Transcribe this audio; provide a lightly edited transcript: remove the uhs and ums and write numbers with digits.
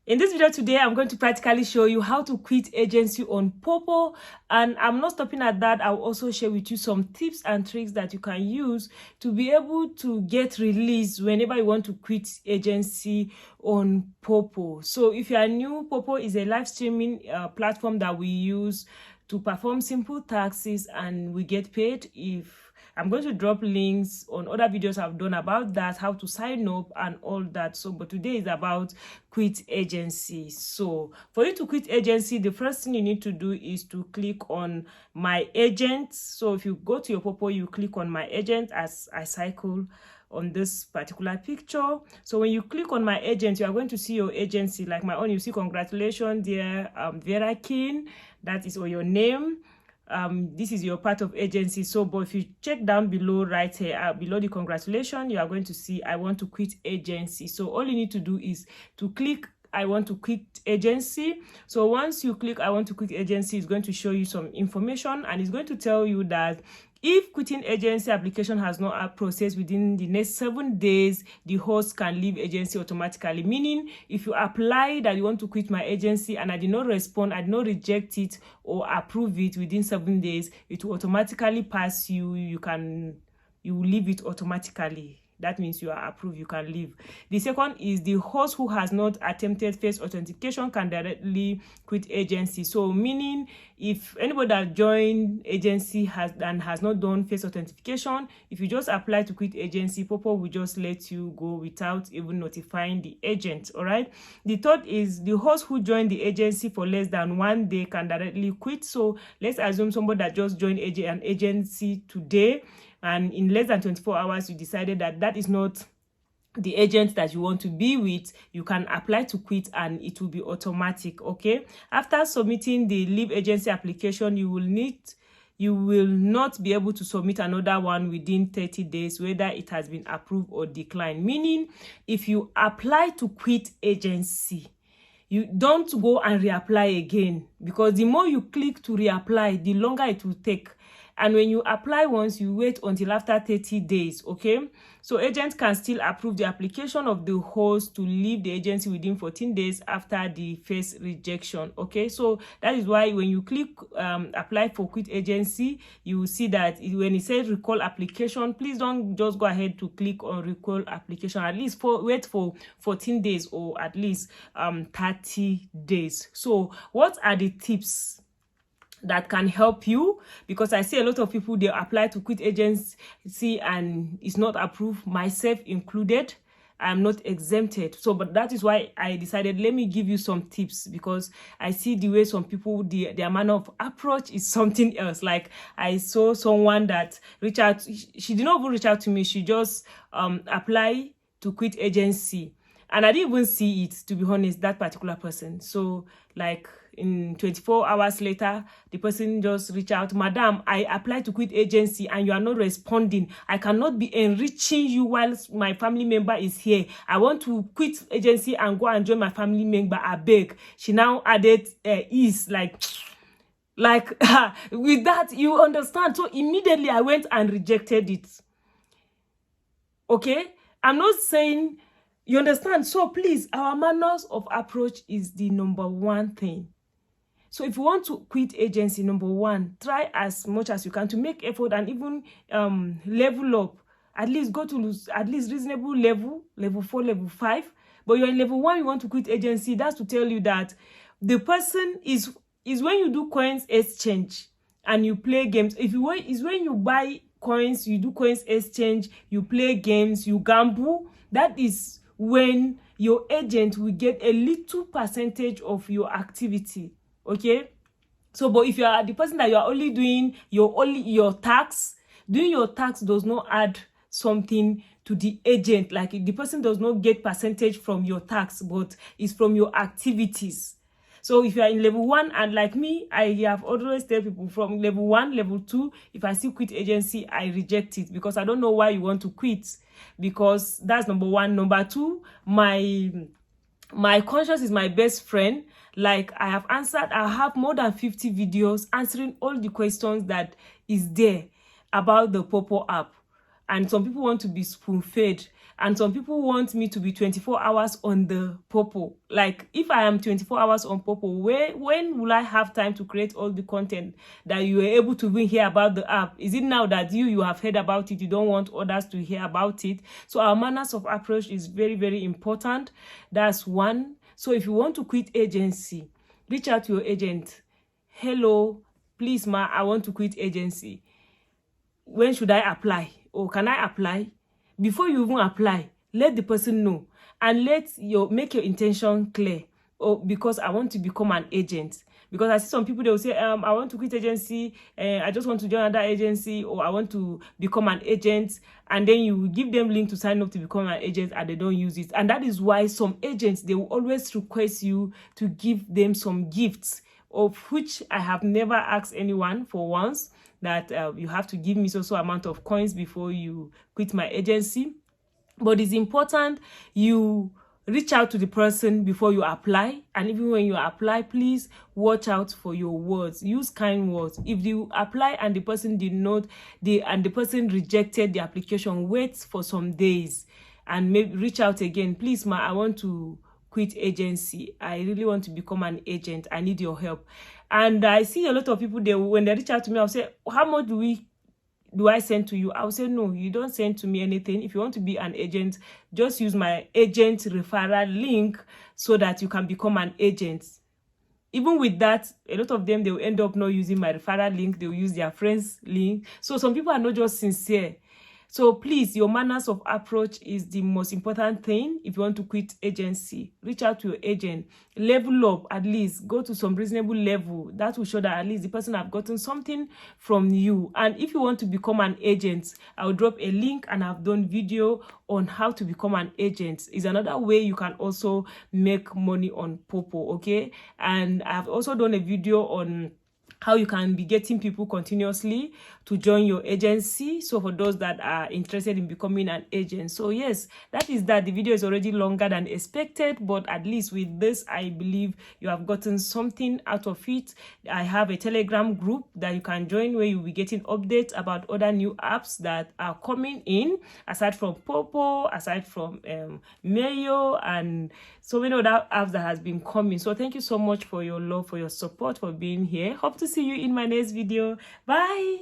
In this video today, I'm going to practically show you how to quit agency on Poppo, and I'm not stopping at that. I'll also share with you some tips and tricks that you can use to be able to get released whenever you want to quit agency on Poppo. So if you are new, Poppo is a live streaming platform that we use to perform simple tasks and we get paid. I'm going to drop links on other videos I've done about that, how to sign up and all that. So, but today is about quit agency. So for you to quit agency, the first thing you need to do is to click on my agent. So if you go to your Poppo, you click on my agent as I cycle on this particular picture. So when you click on my agent, you are going to see your agency. Like my own, you see congratulations dear Vera King, that is your name. This is your part of agency. So but if you check down below, right here below the congratulations, you are going to see I want to quit agency. So all you need to do is to click I want to quit agency. So once you click I want to quit agency, it's going to show you some information and it's going to tell you that if quitting agency application has not processed within the next 7 days, the host can leave agency automatically. Meaning, if you apply that you want to quit my agency and I did not respond, I did not reject it or approve it within 7 days, it will automatically pass you. You will leave it automatically. That means you are approved, you can leave. The second is the host who has not attempted face authentication can directly quit agency. So meaning if anybody that joined agency has not done face authentication, if you just apply to quit agency, Poppo will just let you go without even notifying the agent. All right. The third is the host who joined the agency for less than 1 day can directly quit. So let's assume somebody that just joined an agency today, and in less than 24 hours you decided that that is not the agent that you want to be with, you can apply to quit and it will be automatic. Okay, after submitting the leave agency application, you will not be able to submit another one within 30 days, whether it has been approved or declined. Meaning if you apply to quit agency, you don't go and reapply again, because the more you click to reapply, the longer it will take. And when you apply once, you wait until after 30 days, okay? So agents can still approve the application of the host to leave the agency within 14 days after the first rejection, okay? So that is why when you click apply for quit agency, you will see that when it says recall application, please don't just go ahead to click on recall application. At least wait for 14 days or at least 30 days. So what are the tips that can help you? Because I see a lot of people, they apply to quit agency and it's not approved, myself included. I'm not exempted. So but that is why I decided, let me give you some tips, because I see the way some people, their manner of approach is something else. Like I saw someone that reached out, she did not even reach out to me, she just apply to quit agency and I didn't even see it, to be honest, that particular person. So like in 24 hours later, the person just reached out, Madam, I applied to quit agency and you are not responding. I cannot be enriching you while my family member is here. I want to quit agency and go and join my family member, I beg. She now added is like with that, you understand? So immediately I went and rejected it. Okay, I'm not saying, you understand? So please, our manners of approach is the number one thing. So if you want to quit agency, number one, try as much as you can to make effort and even level up. At least go to at least reasonable level 4, level 5. But you're in level 1, you want to quit agency. That's to tell you that the person is when you do coins exchange and you play games. Is when you buy coins, you do coins exchange, you play games, you gamble. That is when your agent will get a little percentage of your activity. Okay, so but if you are the person that you are only doing your tax, doing your tax does not add something to the agent. Like the person does not get percentage from your tax, but it's from your activities. So if you are in level 1, and like me, I have always tell people from level 1, level 2, if I still quit agency, I reject it, because I don't know why you want to quit, because that's number 1. Number 2, my conscience is my best friend. Like I have more than 50 videos answering all the questions that is there about the PoppoApp. and some people want to be spoon-fed, and some people want me to be 24 hours on the Poppo. Like, if I am 24 hours on Poppo, when will I have time to create all the content that you were able to even hear about the app? Is it now that you have heard about it, you don't want others to hear about it? So our manners of approach is very, very important. That's one. So if you want to quit agency, reach out to your agent. Hello, please ma, I want to quit agency. When should I apply? Or can I apply? Before you even apply, let the person know, and make your intention clear. Or because I want to become an agent. Because I see some people, they will say, I want to quit agency, I just want to join another agency, or I want to become an agent, and then you give them link to sign up to become an agent, and they don't use it. And that is why some agents, they will always request you to give them some gifts, of which I have never asked anyone for once, that you have to give me so amount of coins before you quit my agency. But it's important you reach out to the person before you apply, and even when you apply, please watch out for your words. Use kind words. If you apply and the person did not, and the person rejected the application, wait for some days and maybe reach out again. Please ma, I want to quit agency, I really want to become an agent, I need your help. And I see a lot of people, when they reach out to me, I'll say, how much do I send to you? I'll say, no, you don't send to me anything. If you want to be an agent, just use my agent referral link so that you can become an agent. Even with that, a lot of them, they will end up not using my referral link. They will use their friend's link. So some people are not just sincere. So please, your manners of approach is the most important thing. If you want to quit agency, reach out to your agent. Level up, at least. Go to some reasonable level. That will show that at least the person have gotten something from you. And if you want to become an agent, I'll drop a link, and I've done video on how to become an agent. Is another way you can also make money on Poppo, okay? And I've also done a video on how you can be getting people continuously to join your agency. So for those that are interested in becoming an agent. So yes, that is that. The video is already longer than expected, but at least with this, I believe you have gotten something out of it. I have a Telegram group that you can join, where you'll be getting updates about other new apps that are coming in, aside from Poppo, aside from Mayo, and so many other apps that has been coming. So thank you so much for your love, for your support, for being here. Hope to see you in my next video. Bye.